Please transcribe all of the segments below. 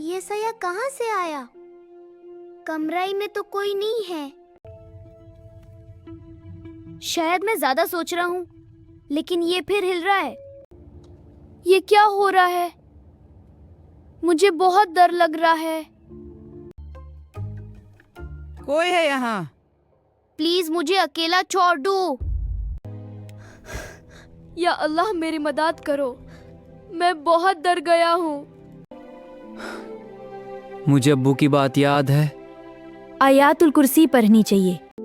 یہ سایہ کہاں سے آیا؟ کمرے میں تو کوئی نہیں ہے۔ شاید میں زیادہ سوچ رہا ہوں، لیکن یہ پھر ہل رہا ہے۔ یہ کیا ہو رہا ہے؟ مجھے بہت ڈر لگ رہا ہے۔ کوئی ہے یہاں؟ پلیز مجھے اکیلا چھوڑ دو۔ یا اللہ میری مدد کرو، میں بہت ڈر گیا ہوں۔ مجھے ابو کی بات یاد ہے۔ آیات الکرسی پڑھنی چاہیے۔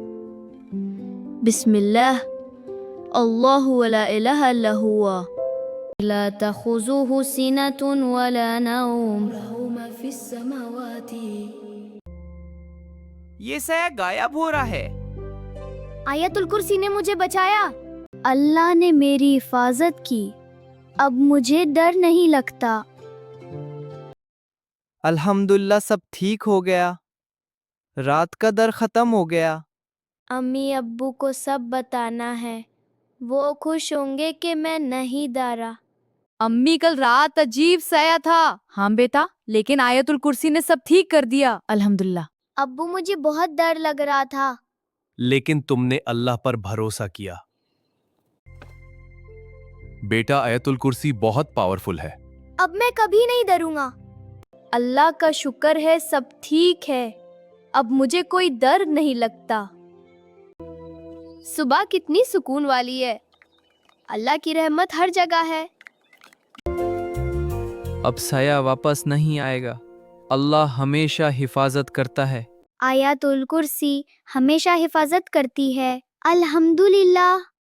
بسم اللہ، اللہ لا الہ الا ہوا، لا تأخذہ سنۃ ولا نوم، لہ ما فی السماوات۔ یہ سایہ غائب ہو رہا ہے۔ آیت الکرسی نے مجھے بچایا۔ اللہ نے میری حفاظت کی، اب مجھے ڈر نہیں لگتا۔ الحمدللہ سب ٹھیک ہو گیا، رات کا ڈر ختم ہو گیا۔ امی ابو کو سب بتانا ہے، وہ خوش ہوں گے کہ میں نہیں ڈرا۔ امی کل رات عجیب سایہ تھا۔ ہاں بیٹا، لیکن آیت الکرسی نے سب ٹھیک کر دیا، الحمدللہ۔ ابو مجھے بہت ڈر لگ رہا تھا۔ لیکن تم نے اللہ پر بھروسہ کیا۔ بیٹا آیت الکرسی بہت پاورفل ہے۔ اب میں کبھی نہیں ڈروں گا۔ اللہ کا شکر ہے سب ٹھیک ہے، اب مجھے کوئی ڈر نہیں لگتا۔ صبح کتنی سکون والی ہے، اللہ کی رحمت ہر جگہ ہے۔ اب سایہ واپس نہیں آئے گا، اللہ ہمیشہ حفاظت کرتا ہے۔ آیات الکرسی ہمیشہ حفاظت کرتی ہے، الحمدللہ۔